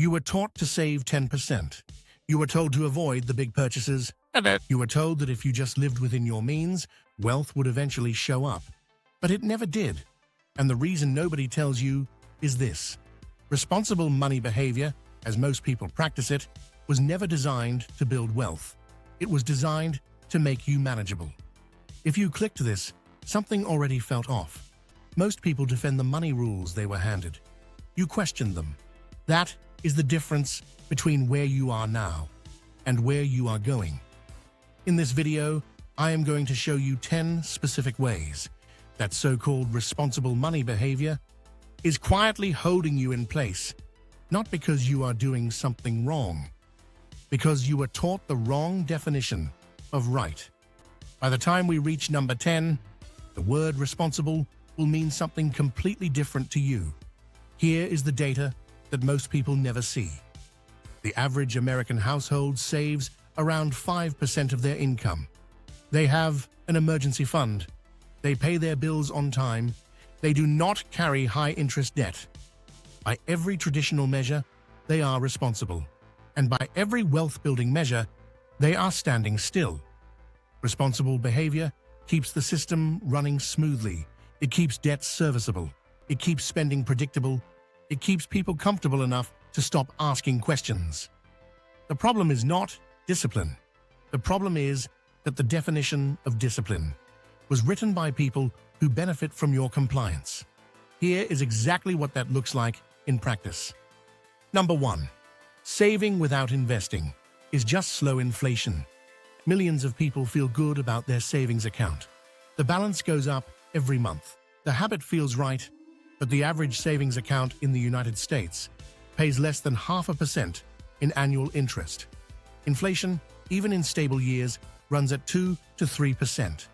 You were taught to save 10%. You were told to avoid the big purchases. You were told that if you just lived within your means, wealth would eventually show up. But it never did. And the reason nobody tells you is this. Responsible money behavior, as most people practice it, was never designed to build wealth. It was designed to make you manageable. If you clicked this, something already felt off. Most people defend the money rules they were handed. You questioned them. That is the difference between where you are now and where you are going. In this video, I am going to show you 10 specific ways that so-called responsible money behavior is quietly holding you in place, not because you are doing something wrong, because you were taught the wrong definition of right. By the time we reach number 10, the word responsible will mean something completely different to you. Here is the data that most people never see. The average American household saves around 5% of their income. They have an emergency fund. They pay their bills on time. They do not carry high-interest debt. By every traditional measure, they are responsible. And by every wealth-building measure, they are standing still. Responsible behavior keeps the system running smoothly. It keeps debt serviceable. It keeps spending predictable. It keeps people comfortable enough to stop asking questions. The problem is not discipline. The problem is that the definition of discipline was written by people who benefit from your compliance. Here is exactly what that looks like in practice. Number 1. Saving without investing is just slow inflation. Millions of people feel good about their savings account. The balance goes up every month. The habit feels right, but the average savings account in the United States pays less than 0.5% in annual interest. Inflation, even in stable years, runs at 2 to 3%.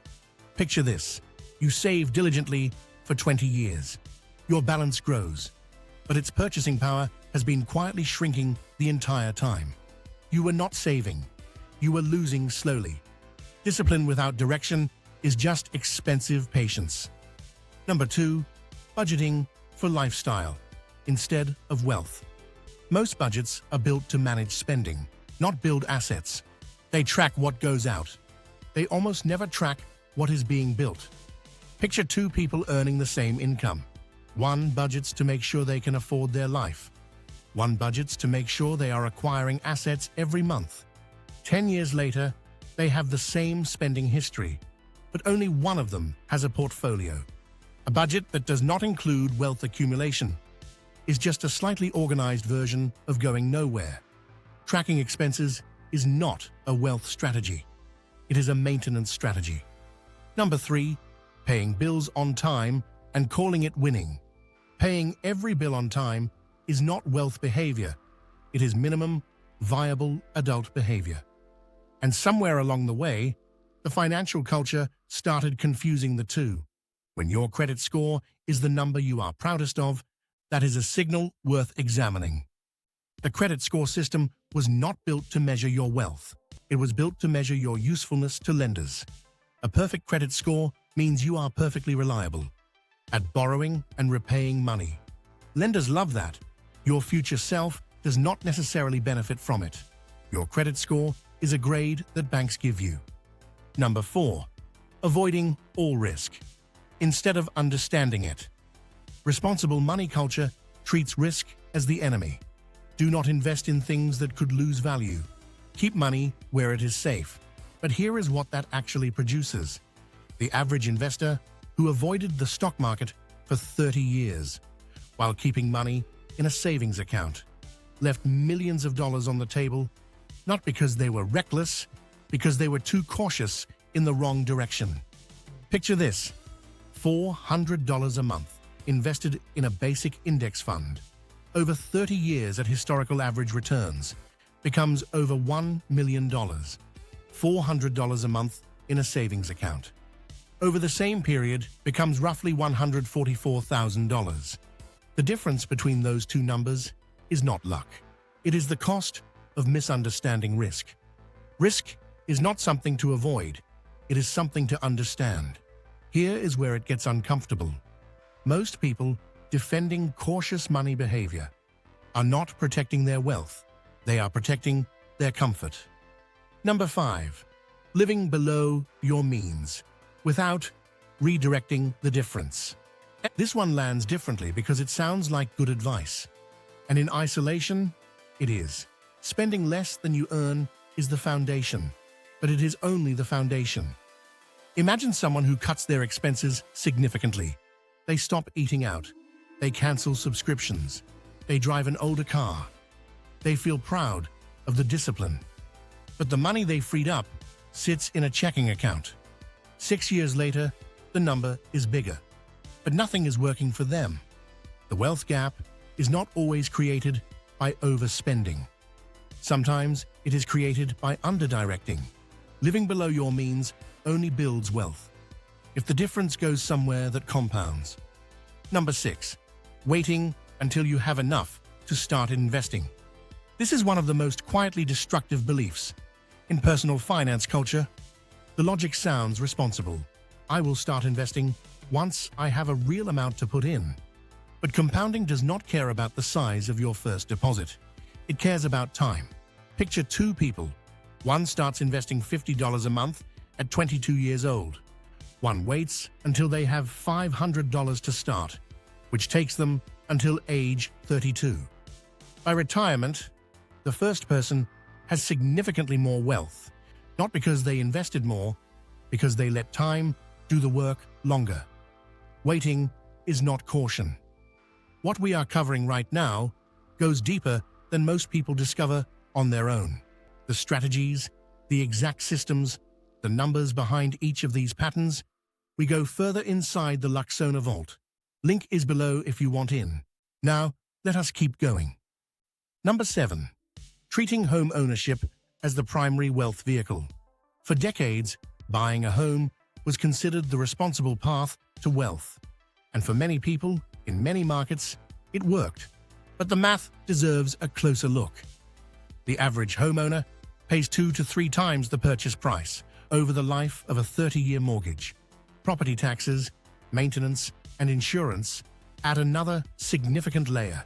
Picture this. You save diligently for 20 years. Your balance grows, but its purchasing power has been quietly shrinking the entire time. You were not saving. You were losing slowly. Discipline without direction is just expensive patience. Number 2. Budgeting for lifestyle instead of wealth. Most budgets are built to manage spending, not build assets. They track what goes out. They almost never track what is being built. Picture two people earning the same income. One budgets to make sure they can afford their life. One budgets to make sure they are acquiring assets every month. 10 years later, they have the same spending history, but only one of them has a portfolio. A budget that does not include wealth accumulation is just a slightly organized version of going nowhere. Tracking expenses is not a wealth strategy. It is a maintenance strategy. Number 3, paying bills on time and calling it winning. Paying every bill on time is not wealth behavior. It is minimum viable adult behavior. And somewhere along the way, the financial culture started confusing the two. When your credit score is the number you are proudest of, that is a signal worth examining. The credit score system was not built to measure your wealth. It was built to measure your usefulness to lenders. A perfect credit score means you are perfectly reliable at borrowing and repaying money. Lenders love that. Your future self does not necessarily benefit from it. Your credit score is a grade that banks give you. Number 4, avoiding all risk instead of understanding it. Responsible money culture treats risk as the enemy. Do not invest in things that could lose value. Keep money where it is safe. But here is what that actually produces. The average investor who avoided the stock market for 30 years while keeping money in a savings account left millions of dollars on the table, not because they were reckless, because they were too cautious in the wrong direction. Picture this: $400 a month invested in a basic index fund over 30 years at historical average returns becomes over $1 million. $400 a month in a savings account over the same period becomes roughly $144,000. The difference between those two numbers is not luck. It is the cost of misunderstanding risk. Risk is not something to avoid. It is something to understand. Here is where it gets uncomfortable. Most people defending cautious money behavior are not protecting their wealth. They are protecting their comfort. Number 5. Living below your means without redirecting the difference. This one lands differently because it sounds like good advice. And in isolation, it is. Spending less than you earn is the foundation, but it is only the foundation. Imagine someone who cuts their expenses significantly. They stop eating out. They cancel subscriptions. They drive an older car. They feel proud of the discipline. But the money they freed up sits in a checking account. 6 years later, the number is bigger. But nothing is working for them. The wealth gap is not always created by overspending. Sometimes it is created by underdirecting. Living below your means only builds wealth if the difference goes somewhere that compounds. Number 6. Waiting until you have enough to start investing. This is one of the most quietly destructive beliefs. In personal finance culture, the logic sounds responsible. I will start investing once I have a real amount to put in. But compounding does not care about the size of your first deposit. It cares about time. Picture two people. One starts investing $50 a month at 22 years old. One waits until they have $500 to start, which takes them until age 32. By retirement, the first person has significantly more wealth, not because they invested more, because they let time do the work longer. Waiting is not caution. What we are covering right now goes deeper than most people discover on their own. The strategies, the exact systems, the numbers behind each of these patterns, we go further inside the Luxona Vault. Link is below if you want in. Now, let us keep going. Number 7. Treating home ownership as the primary wealth vehicle. For decades, buying a home was considered the responsible path to wealth. And for many people, in many markets, it worked. But the math deserves a closer look. The average homeowner pays 2 to 3 times the purchase price over the life of a 30-year mortgage. Property taxes, maintenance, and insurance add another significant layer.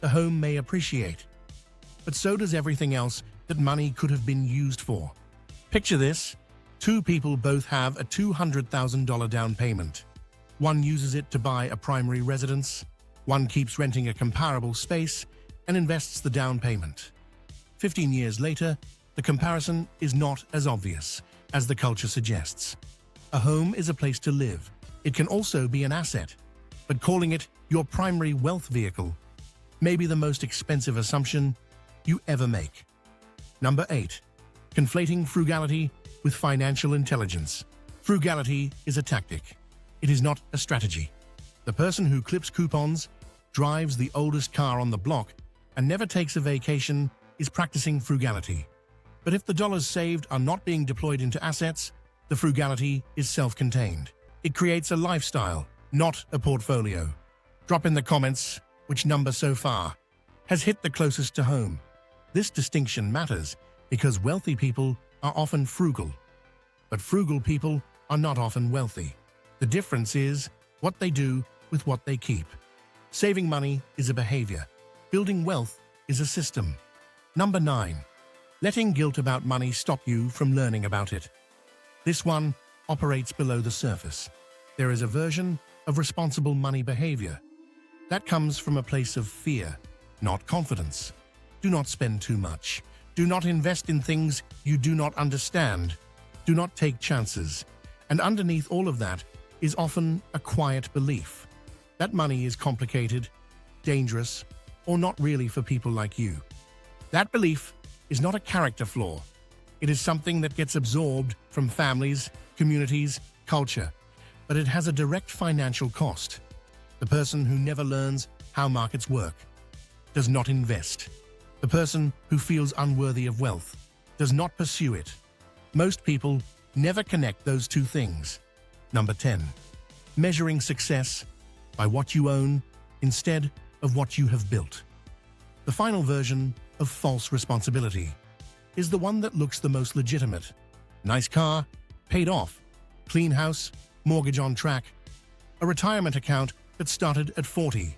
The home may appreciate, but so does everything else that money could have been used for. Picture this. 2 people both have a $200,000 down payment. One uses it to buy a primary residence. One keeps renting a comparable space and invests the down payment. 15 years later, the comparison is not as obvious as the culture suggests. A home is a place to live. It can also be an asset, but calling it your primary wealth vehicle may be the most expensive assumption you ever make. Number 8. Conflating frugality with financial intelligence. Frugality is a tactic. It is not a strategy. The person who clips coupons, drives the oldest car on the block, and never takes a vacation is practicing frugality. But if the dollars saved are not being deployed into assets, the frugality is self-contained. It creates a lifestyle, not a portfolio. Drop in the comments which number so far has hit the closest to home. This distinction matters because wealthy people are often frugal, but frugal people are not often wealthy. The difference is what they do with what they keep. Saving money is a behavior. Building wealth is a system. Number 9. Letting guilt about money stop you from learning about it. This one operates below the surface. There is a version of responsible money behavior that comes from a place of fear, not confidence. Do not spend too much. Do not invest in things you do not understand. Do not take chances. And underneath all of that is often a quiet belief that money is complicated, dangerous, or not really for people like you. That belief is not a character flaw. It is something that gets absorbed from families, communities, culture, but it has a direct financial cost. The person who never learns how markets work does not invest. The person who feels unworthy of wealth does not pursue it. Most people never connect those two things. Number 10. Measuring success by what you own instead of what you have built. The final version of false responsibility is the one that looks the most legitimate. Nice car, paid off, clean house, mortgage on track, a retirement account that started at 40.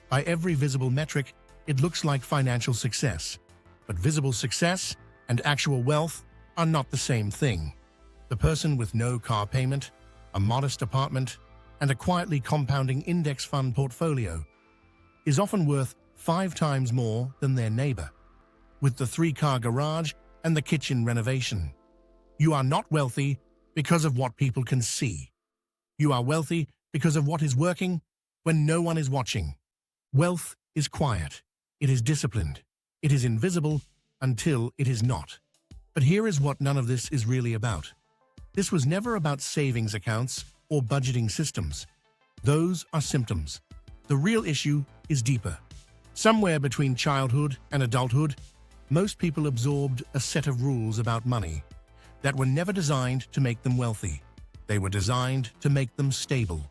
By every visible metric, it looks like financial success. But visible success and actual wealth are not the same thing. The person with no car payment, a modest apartment, and a quietly compounding index fund portfolio is often worth 5 times more than their neighbor, with the 3-car garage and the kitchen renovation. You are not wealthy because of what people can see. You are wealthy because of what is working when no one is watching. Wealth is quiet. It is disciplined. It is invisible until it is not. But here is what none of this is really about. This was never about savings accounts or budgeting systems. Those are symptoms. The real issue is deeper. Somewhere between childhood and adulthood, most people absorbed a set of rules about money that were never designed to make them wealthy. They were designed to make them stable.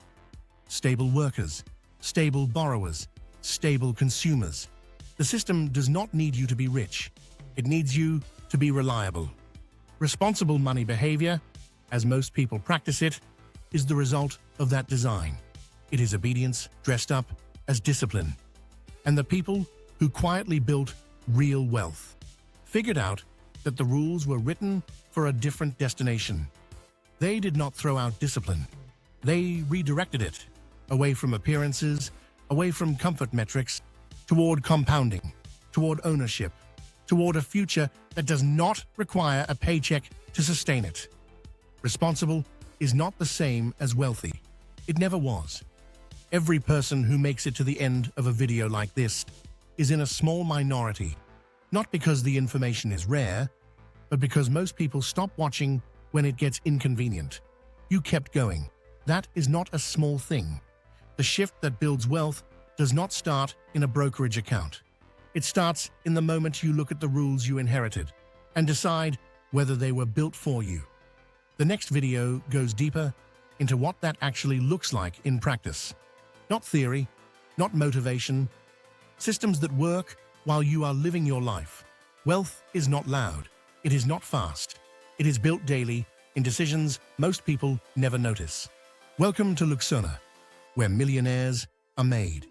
Stable workers, stable borrowers, stable consumers. The system does not need you to be rich. It needs you to be reliable. Responsible money behavior, as most people practice it, is the result of that design. It is obedience dressed up as discipline. And the people who quietly built real wealth figured out that the rules were written for a different destination. They did not throw out discipline. They redirected it away from appearances, away from comfort metrics, toward compounding, toward ownership, toward a future that does not require a paycheck to sustain it. Responsible is not the same as wealthy. It never was. Every person who makes it to the end of a video like this is in a small minority, not because the information is rare, but because most people stop watching when it gets inconvenient. You kept going. That is not a small thing. The shift that builds wealth does not start in a brokerage account. It starts in the moment you look at the rules you inherited and decide whether they were built for you. The next video goes deeper into what that actually looks like in practice. Not theory, not motivation. Systems that work while you are living your life. Wealth is not loud. It is not fast. It is built daily in decisions most people never notice. Welcome to Luxona, where millionaires are made.